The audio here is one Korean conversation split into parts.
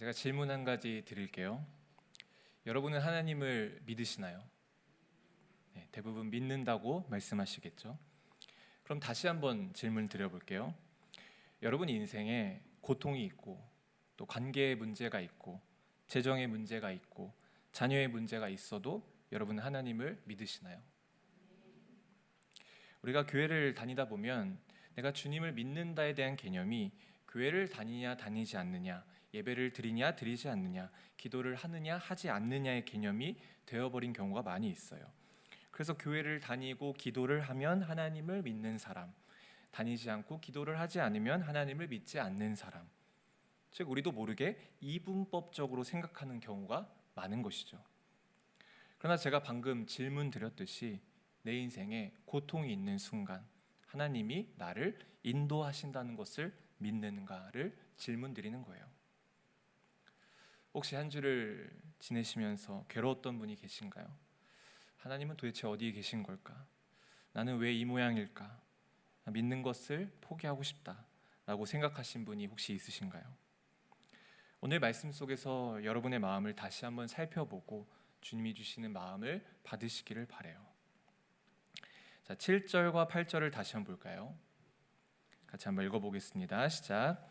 제가 질문 한 가지 드릴게요. 여러분은 하나님을 믿으시나요? 네, 대부분 믿는다고 말씀하시겠죠. 그럼 다시 한번 질문 드려볼게요. 여러분 인생에 고통이 있고 또 관계의 문제가 있고 재정의 문제가 있고 자녀의 문제가 있어도 여러분은 하나님을 믿으시나요? 우리가 교회를 다니다 보면 내가 주님을 믿는다에 대한 개념이 교회를 다니냐 다니지 않느냐, 예배를 드리냐 드리지 않느냐, 기도를 하느냐 하지 않느냐의 개념이 되어버린 경우가 많이 있어요. 그래서 교회를 다니고 기도를 하면 하나님을 믿는 사람, 다니지 않고 기도를 하지 않으면 하나님을 믿지 않는 사람, 즉 우리도 모르게 이분법적으로 생각하는 경우가 많은 것이죠. 그러나 제가 방금 질문 드렸듯이 내 인생에 고통이 있는 순간 하나님이 나를 인도하신다는 것을 믿는가를 질문 드리는 거예요. 혹시 한 주를 지내시면서 괴로웠던 분이 계신가요? 하나님은 도대체 어디에 계신 걸까? 나는 왜 이 모양일까? 믿는 것을 포기하고 싶다라고 생각하신 분이 혹시 있으신가요? 오늘 말씀 속에서 여러분의 마음을 다시 한번 살펴보고 주님이 주시는 마음을 받으시기를 바라요. 자, 7절과 8절을 다시 한번 볼까요? 같이 한번 읽어보겠습니다. 시작.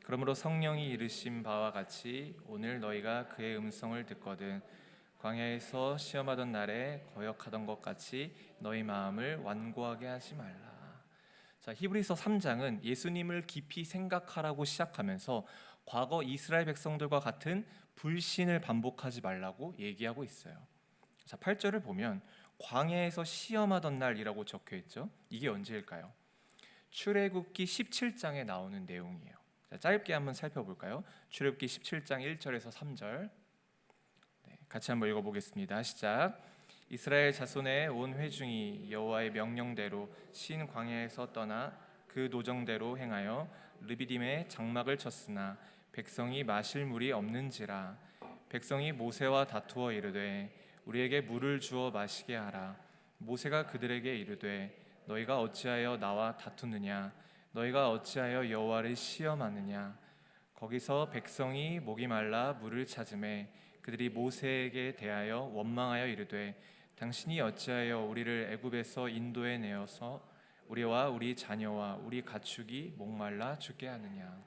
그러므로 성령이 이르신 바와 같이 오늘 너희가 그의 음성을 듣거든 광야에서 시험하던 날에 거역하던 것 같이 너희 마음을 완고하게 하지 말라. 자, 히브리서 3장은 예수님을 깊이 생각하라고 시작하면서 과거 이스라엘 백성들과 같은 불신을 반복하지 말라고 얘기하고 있어요. 자, 8절을 보면 광야에서 시험하던 날이라고 적혀 있죠. 이게 언제일까요? 출애굽기 17장에 나오는 내용이에요. 자, 짧게 한번 살펴볼까요? 출애굽기 17장 1절에서 3절 같이 한번 읽어보겠습니다. 시작. 이스라엘 자손의 온 회중이 여호와의 명령대로 신 광야에서 떠나 그 노정대로 행하여 르비딤에 장막을 쳤으나 백성이 마실 물이 없는지라. 백성이 모세와 다투어 이르되 우리에게 물을 주어 마시게 하라. 모세가 그들에게 이르되 너희가 어찌하여 나와 다투느냐? 너희가 어찌하여 여호와를 시험하느냐? 거기서 백성이 목이 말라 물을 찾음에 그들이 모세에게 대하여 원망하여 이르되 당신이 어찌하여 우리를 애굽에서 인도해 내어서 우리와 우리 자녀와 우리 가축이 목말라 죽게 하느냐?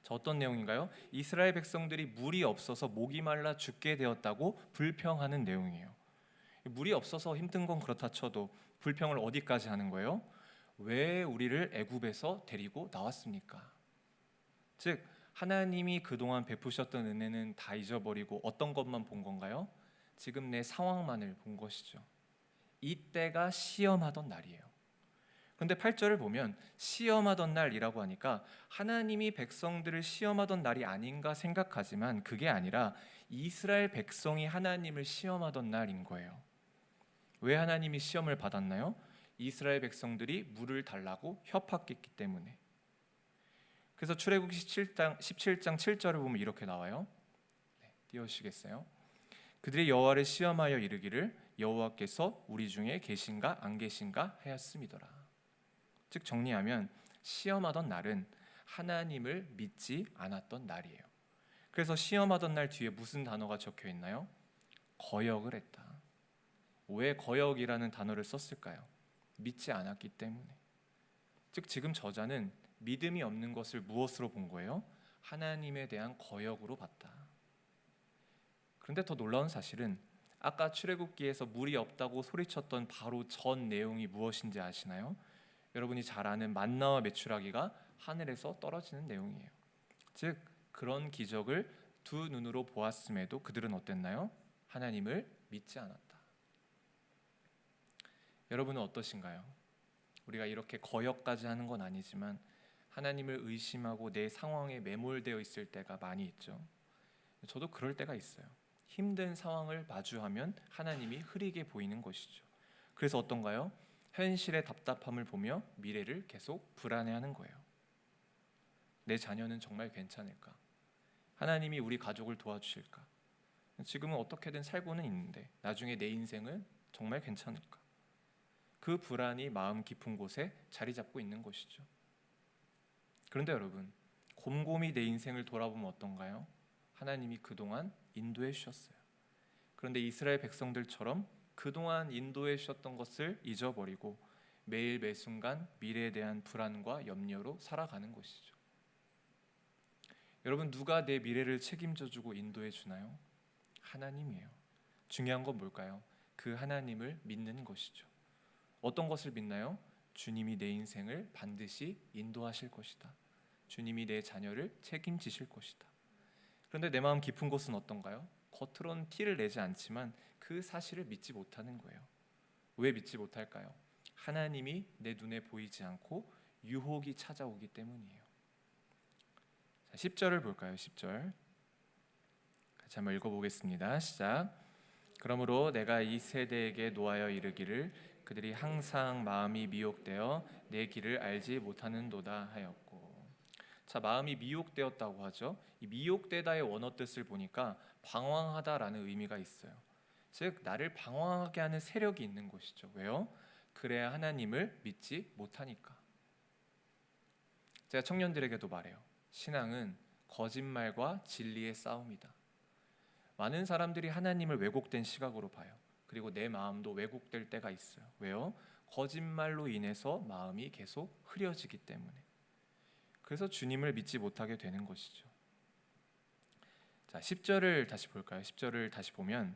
자, 어떤 내용인가요? 이스라엘 백성들이 물이 없어서 목이 말라 죽게 되었다고 불평하는 내용이에요. 물이 없어서 힘든 건 그렇다 쳐도 불평을 어디까지 하는 거예요? 왜 우리를 애굽에서 데리고 나왔습니까? 즉 하나님이 그동안 베푸셨던 은혜는 다 잊어버리고 어떤 것만 본 건가요? 지금 내 상황만을 본 것이죠. 이때가 시험하던 날이에요. 그런데 8절을 보면 시험하던 날이라고 하니까 하나님이 백성들을 시험하던 날이 아닌가 생각하지만 그게 아니라 이스라엘 백성이 하나님을 시험하던 날인 거예요. 왜 하나님이 시험을 받았나요? 이스라엘 백성들이 물을 달라고 협박했기 때문에. 그래서 출애굽기 17장 7절을 보면 이렇게 나와요. 띄워주시겠어요? 그들이 여호와를 시험하여 이르기를 여호와께서 우리 중에 계신가 안 계신가 하였음이더라. 즉 정리하면 시험하던 날은 하나님을 믿지 않았던 날이에요. 그래서 시험하던 날 뒤에 무슨 단어가 적혀 있나요? 거역을 했다. 왜 거역이라는 단어를 썼을까요? 믿지 않았기 때문에. 즉 지금 저자는 믿음이 없는 것을 무엇으로 본 거예요? 하나님에 대한 거역으로 봤다. 그런데 더 놀라운 사실은 아까 출애굽기에서 물이 없다고 소리쳤던 바로 전 내용이 무엇인지 아시나요? 여러분이 잘 아는 만나와 메추라기가 하늘에서 떨어지는 내용이에요. 즉 그런 기적을 두 눈으로 보았음에도 그들은 어땠나요? 하나님을 믿지 않았다. 여러분은 어떠신가요? 우리가 이렇게 거역까지 하는 건 아니지만 하나님을 의심하고 내 상황에 매몰되어 있을 때가 많이 있죠. 저도 그럴 때가 있어요. 힘든 상황을 마주하면 하나님이 흐리게 보이는 것이죠. 그래서 어떤가요? 현실의 답답함을 보며 미래를 계속 불안해하는 거예요. 내 자녀는 정말 괜찮을까? 하나님이 우리 가족을 도와주실까? 지금은 어떻게든 살고는 있는데 나중에 내 인생은 정말 괜찮을까? 그 불안이 마음 깊은 곳에 자리 잡고 있는 것이죠. 그런데 여러분, 곰곰이 내 인생을 돌아보면 어떤가요? 하나님이 그동안 인도해 주셨어요. 그런데 이스라엘 백성들처럼 그동안 인도해 주셨던 것을 잊어버리고 매일 매순간 미래에 대한 불안과 염려로 살아가는 것이죠. 여러분, 누가 내 미래를 책임져 주고 인도해 주나요? 하나님이에요. 중요한 건 뭘까요? 그 하나님을 믿는 것이죠. 어떤 것을 믿나요? 주님이 내 인생을 반드시 인도하실 것이다. 주님이 내 자녀를 책임지실 것이다. 그런데 내 마음 깊은 곳은 어떤가요? 겉으로는 티를 내지 않지만 그 사실을 믿지 못하는 거예요. 왜 믿지 못할까요? 하나님이 내 눈에 보이지 않고 유혹이 찾아오기 때문이에요. 자, 10절을 볼까요? 10절 같이 한번 읽어보겠습니다. 시작. 그러므로 내가 이 세대에게 노하여 이르기를 그들이 항상 마음이 미혹되어 내 길을 알지 못하는도다 하였고. 자, 마음이 미혹되었다고 하죠. 이 미혹되다의 원어 뜻을 보니까 방황하다라는 의미가 있어요. 즉 나를 방황하게 하는 세력이 있는 것이죠. 왜요? 그래야 하나님을 믿지 못하니까. 제가 청년들에게도 말해요. 신앙은 거짓말과 진리의 싸움이다. 많은 사람들이 하나님을 왜곡된 시각으로 봐요. 그리고 내 마음도 왜곡될 때가 있어요. 왜요? 거짓말로 인해서 마음이 계속 흐려지기 때문에. 그래서 주님을 믿지 못하게 되는 것이죠. 자, 10절을 다시 볼까요? 10절을 다시 보면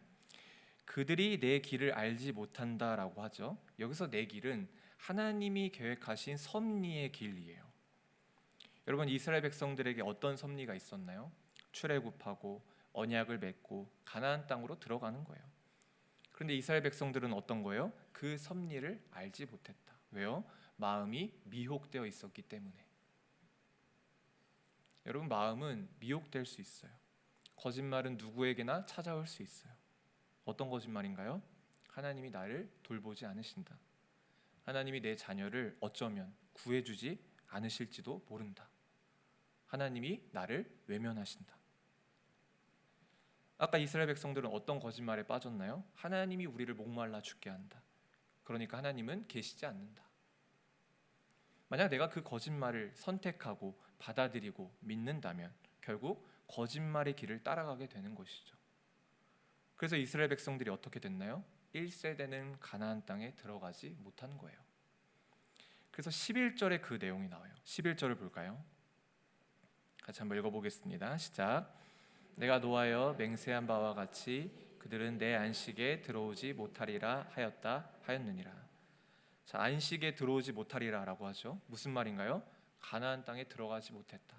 그들이 내 길을 알지 못한다라고 하죠. 여기서 내 길은 하나님이 계획하신 섭리의 길이에요. 여러분, 이스라엘 백성들에게 어떤 섭리가 있었나요? 출애굽하고 언약을 맺고 가나안 땅으로 들어가는 거예요. 그런데 이스라엘 백성들은 어떤 거예요? 그 섭리를 알지 못했다. 왜요? 마음이 미혹되어 있었기 때문에. 여러분, 마음은 미혹될 수 있어요. 거짓말은 누구에게나 찾아올 수 있어요. 어떤 거짓말인가요? 하나님이 나를 돌보지 않으신다. 하나님이 내 자녀를 어쩌면 구해주지 않으실지도 모른다. 하나님이 나를 외면하신다. 아까 이스라엘 백성들은 어떤 거짓말에 빠졌나요? 하나님이 우리를 목말라 죽게 한다. 그러니까 하나님은 계시지 않는다. 만약 내가 그 거짓말을 선택하고 받아들이고 믿는다면 결국 거짓말의 길을 따라가게 되는 것이죠. 그래서 이스라엘 백성들이 어떻게 됐나요? 1세대는 가나안 땅에 들어가지 못한 거예요. 그래서 11절에 그 내용이 나와요. 11절을 볼까요? 같이 한번 읽어보겠습니다. 시작. 내가 노하여 맹세한 바와 같이 그들은 내 안식에 들어오지 못하리라 하였느니라. 자, 안식에 들어오지 못하리라라고 하죠. 무슨 말인가요? 가나안 땅에 들어가지 못했다.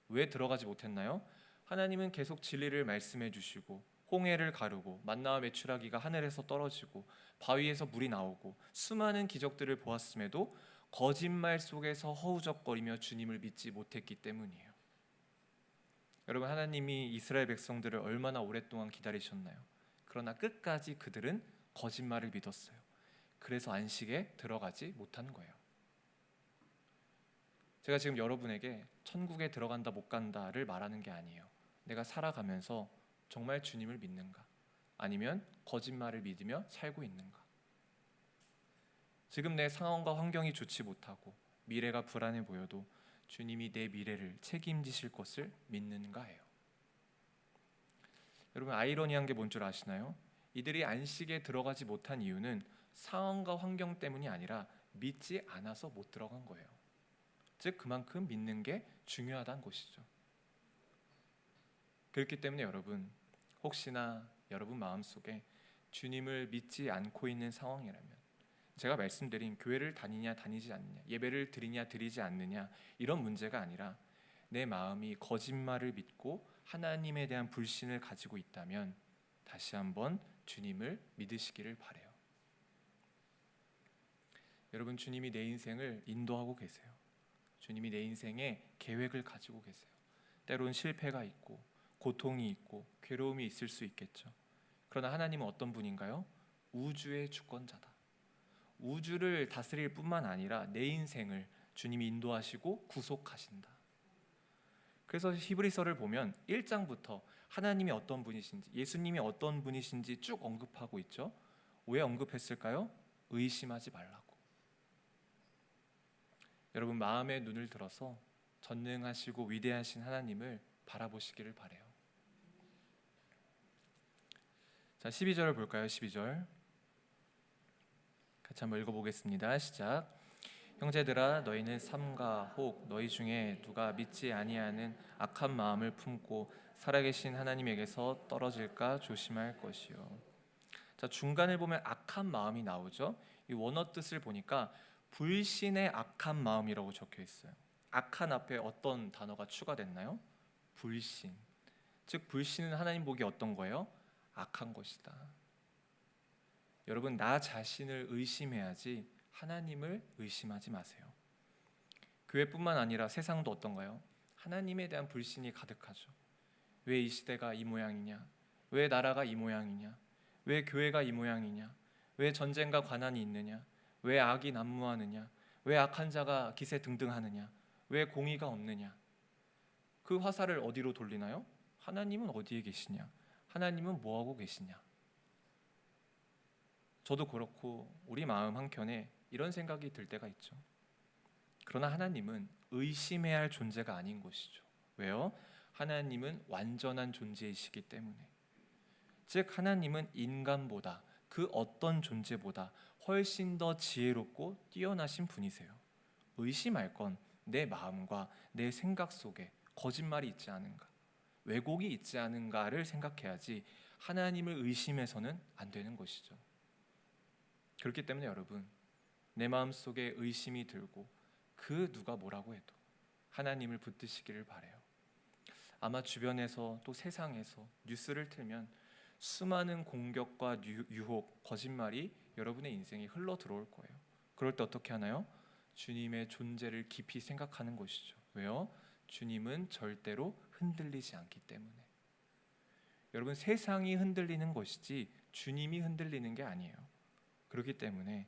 왜 들어가지 못했나요? 하나님은 계속 진리를 말씀해 주시고 홍해를 가르고 만나와 메추라기가 하늘에서 떨어지고 바위에서 물이 나오고 수많은 기적들을 보았음에도 거짓말 속에서 허우적거리며 주님을 믿지 못했기 때문이에요. 여러분, 하나님이 이스라엘 백성들을 얼마나 오랫동안 기다리셨나요? 그러나 끝까지 그들은 거짓말을 믿었어요. 그래서 안식에 들어가지 못한 거예요. 제가 지금 여러분에게 천국에 들어간다 못 간다를 말하는 게 아니에요. 내가 살아가면서 정말 주님을 믿는가? 아니면 거짓말을 믿으며 살고 있는가? 지금 내 상황과 환경이 좋지 못하고 미래가 불안해 보여도 주님이 내 미래를 책임지실 것을 믿는가 해요. 여러분, 아이러니한 게 뭔 줄 아시나요? 이들이 안식에 들어가지 못한 이유는 상황과 환경 때문이 아니라 믿지 않아서 못 들어간 거예요. 즉 그만큼 믿는 게 중요하다는 것이죠. 그렇기 때문에 여러분, 혹시나 여러분 마음속에 주님을 믿지 않고 있는 상황이라면 제가 말씀드린 교회를 다니냐 다니지 않느냐, 예배를 드리냐 드리지 않느냐 이런 문제가 아니라 내 마음이 거짓말을 믿고 하나님에 대한 불신을 가지고 있다면 다시 한번 주님을 믿으시기를 바라요. 여러분, 주님이 내 인생을 인도하고 계세요. 주님이 내 인생에 계획을 가지고 계세요. 때론 실패가 있고 고통이 있고 괴로움이 있을 수 있겠죠. 그러나 하나님은 어떤 분인가요? 우주의 주권자다. 우주를 다스릴 뿐만 아니라 내 인생을 주님이 인도하시고 구속하신다. 그래서 히브리서를 보면 1장부터 하나님이 어떤 분이신지, 예수님이 어떤 분이신지 쭉 언급하고 있죠. 왜 언급했을까요? 의심하지 말라고. 여러분, 마음의 눈을 들어서 전능하시고 위대하신 하나님을 바라보시기를 바라요. 자, 12절을 볼까요? 12절 같이 한번 읽어보겠습니다. 시작. 형제들아, 너희는 삼가 혹 너희 중에 누가 믿지 아니하는 악한 마음을 품고 살아계신 하나님에게서 떨어질까 조심할 것이요. 자, 중간에 보면 악한 마음이 나오죠. 이 원어 뜻을 보니까 불신의 악한 마음이라고 적혀 있어요. 악한 앞에 어떤 단어가 추가됐나요? 불신. 즉 불신은 하나님 보기 어떤 거예요? 악한 것이다. 여러분, 나 자신을 의심해야지 하나님을 의심하지 마세요. 교회뿐만 아니라 세상도 어떤가요? 하나님에 대한 불신이 가득하죠. 왜 이 시대가 이 모양이냐? 왜 나라가 이 모양이냐? 왜 교회가 이 모양이냐? 왜 전쟁과 관한이 있느냐? 왜 악이 난무하느냐? 왜 악한 자가 기세등등하느냐? 왜 공의가 없느냐? 그 화살을 어디로 돌리나요? 하나님은 어디에 계시냐? 하나님은 뭐하고 계시냐? 저도 그렇고 우리 마음 한켠에 이런 생각이 들 때가 있죠. 그러나 하나님은 의심해야 할 존재가 아닌 것이죠. 왜요? 하나님은 완전한 존재이시기 때문에. 즉 하나님은 인간보다 그 어떤 존재보다 훨씬 더 지혜롭고 뛰어나신 분이세요. 의심할 건 내 마음과 내 생각 속에 거짓말이 있지 않은가, 왜곡이 있지 않은가를 생각해야지 하나님을 의심해서는 안 되는 것이죠. 그렇기 때문에 여러분, 내 마음속에 의심이 들고 그 누가 뭐라고 해도 하나님을 붙드시기를 바라요. 아마 주변에서 또 세상에서 뉴스를 틀면 수많은 공격과 유혹, 거짓말이 여러분의 인생에 흘러 들어올 거예요. 그럴 때 어떻게 하나요? 주님의 존재를 깊이 생각하는 것이죠. 왜요? 주님은 절대로 흔들리지 않기 때문에. 여러분, 세상이 흔들리는 것이지 주님이 흔들리는 게 아니에요. 그렇기 때문에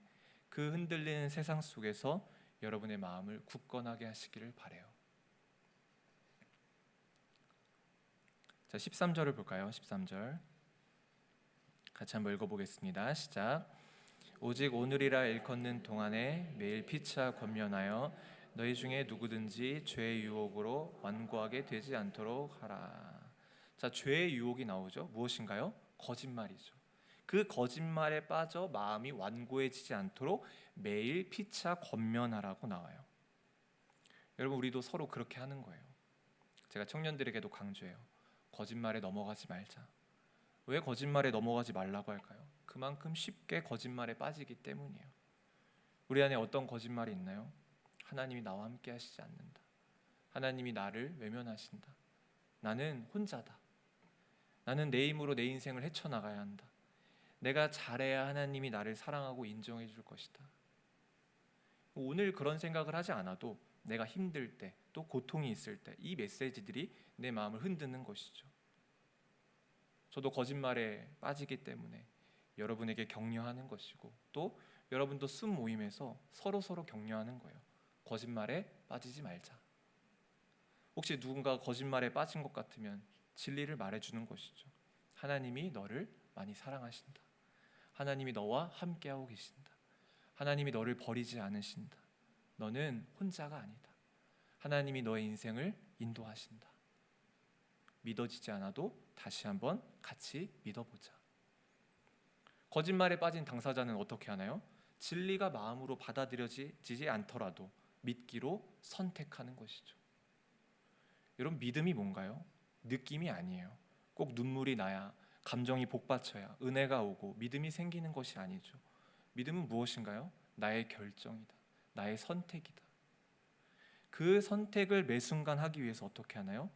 그 흔들리는 세상 속에서 여러분의 마음을 굳건하게 하시기를 바라요. 자, 13절을 볼까요? 13절 같이 한번 읽어보겠습니다. 시작. 오직 오늘이라 일컫는 동안에 매일 피차 권면하여 너희 중에 누구든지 죄의 유혹으로 완고하게 되지 않도록 하라. 자, 죄의 유혹이 나오죠. 무엇인가요? 거짓말이죠. 그 거짓말에 빠져 마음이 완고해지지 않도록 매일 피차 권면하라고 나와요. 여러분, 우리도 서로 그렇게 하는 거예요. 제가 청년들에게도 강조해요. 거짓말에 넘어가지 말자. 왜 거짓말에 넘어가지 말라고 할까요? 그만큼 쉽게 거짓말에 빠지기 때문이에요. 우리 안에 어떤 거짓말이 있나요? 하나님이 나와 함께 하시지 않는다. 하나님이 나를 외면하신다. 나는 혼자다. 나는 내 힘으로 내 인생을 헤쳐나가야 한다. 내가 잘해야 하나님이 나를 사랑하고 인정해 줄 것이다. 오늘 그런 생각을 하지 않아도 내가 힘들 때, 또 고통이 있을 때 이 메시지들이 내 마음을 흔드는 것이죠. 저도 거짓말에 빠지기 때문에 여러분에게 격려하는 것이고, 또 여러분도 숨 모임에서 서로 격려하는 거예요. 거짓말에 빠지지 말자. 혹시 누군가 거짓말에 빠진 것 같으면 진리를 말해주는 것이죠. 하나님이 너를 많이 사랑하신다. 하나님이 너와 함께하고 계신다. 하나님이 너를 버리지 않으신다. 너는 혼자가 아니다. 하나님이 너의 인생을 인도하신다. 믿어지지 않아도 다시 한번 같이 믿어보자. 거짓말에 빠진 당사자는 어떻게 하나요? 진리가 마음으로 받아들여지지 않더라도 믿기로 선택하는 것이죠. 여러분, 믿음이 뭔가요? 느낌이 아니에요. 꼭 눈물이 나야, 감정이 복받쳐야 은혜가 오고 믿음이 생기는 것이 아니죠. 믿음은 무엇인가요? 나의 결정이다. 나의 선택이다. 그 선택을 매 순간 하기 위해서 어떻게 하나요?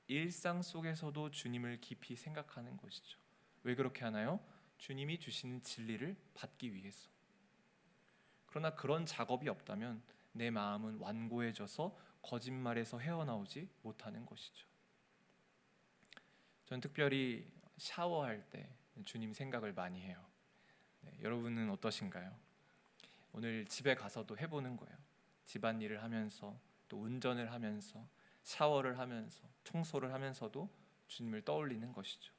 일상 속에서도 주님을 깊이 생각하는 것이죠. 왜 그렇게 하나요? 주님이 주시는 진리를 받기 위해서. 그러나 그런 작업이 없다면 내 마음은 완고해져서 거짓말에서 헤어나오지 못하는 것이죠. 저는 특별히 샤워할 때 주님 생각을 많이 해요. 여러분은 어떠신가요? 오늘 집에 가서도 해보는 거예요. 집안일을 하면서, 또 운전을 하면서, 샤워를 하면서, 청소를 하면서도 주님을 떠올리는 것이죠.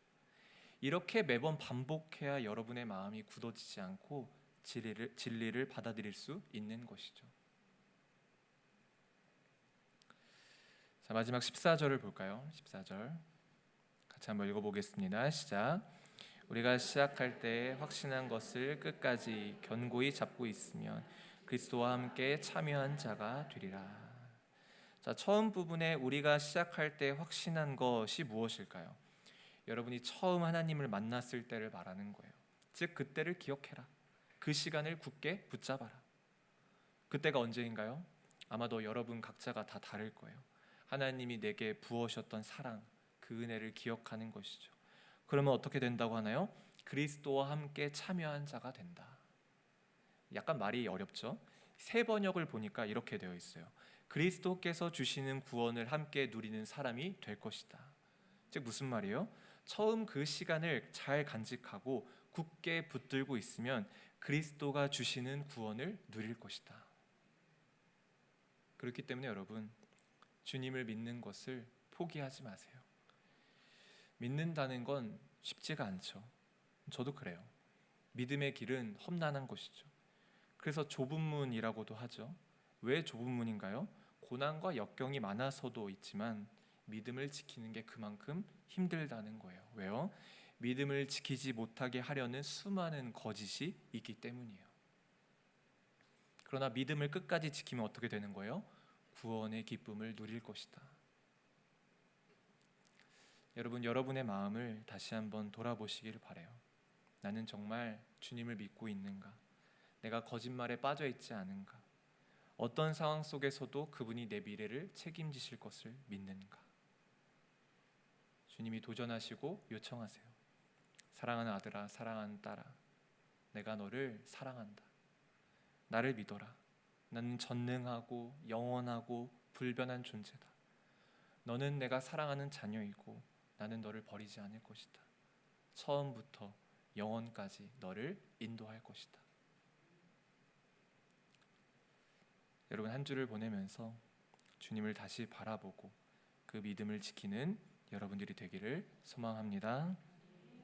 이렇게 매번 반복해야 여러분의 마음이 굳어지지 않고 진리를 받아들일 수 있는 것이죠. 자, 마지막 14절을 볼까요? 14절 같이 한번 읽어보겠습니다. 시작. 우리가 시작할 때 확신한 것을 끝까지 견고히 잡고 있으면 그리스도와 함께 참여한 자가 되리라. 자, 처음 부분에 우리가 시작할 때 확신한 것이 무엇일까요? 여러분이 처음 하나님을 만났을 때를 말하는 거예요. 즉 그때를 기억해라. 그 시간을 굳게 붙잡아라. 그때가 언제인가요? 아마도 여러분 각자가 다 다를 거예요. 하나님이 내게 부어셨던 사랑, 그 은혜를 기억하는 것이죠. 그러면 어떻게 된다고 하나요? 그리스도와 함께 참여한 자가 된다. 약간 말이 어렵죠? 새 번역을 보니까 이렇게 되어 있어요. 그리스도께서 주시는 구원을 함께 누리는 사람이 될 것이다. 즉 무슨 말이에요? 처음 그 시간을 잘 간직하고 굳게 붙들고 있으면 그리스도가 주시는 구원을 누릴 것이다. 그렇기 때문에 여러분, 주님을 믿는 것을 포기하지 마세요. 믿는다는 건 쉽지가 않죠. 저도 그래요. 믿음의 길은 험난한 것이죠. 그래서 좁은 문이라고도 하죠. 왜 좁은 문인가요? 고난과 역경이 많아서도 있지만 믿음을 지키는 게 그만큼 힘들다는 거예요. 왜요? 믿음을 지키지 못하게 하려는 수많은 거짓이 있기 때문이에요. 그러나 믿음을 끝까지 지키면 어떻게 되는 거예요? 구원의 기쁨을 누릴 것이다. 여러분, 여러분의 마음을 다시 한번 돌아보시길 바라요. 나는 정말 주님을 믿고 있는가? 내가 거짓말에 빠져 있지 않은가? 어떤 상황 속에서도 그분이 내 미래를 책임지실 것을 믿는가? 주님이 도전하시고 요청하세요. 사랑하는 아들아, 사랑하는 딸아, 내가 너를 사랑한다. 나를 믿어라. 나는 전능하고 영원하고 불변한 존재다. 너는 내가 사랑하는 자녀이고 나는 너를 버리지 않을 것이다. 처음부터 영원까지 너를 인도할 것이다. 여러분, 한 주를 보내면서 주님을 다시 바라보고 그 믿음을 지키는 여러분들이 되기를 소망합니다.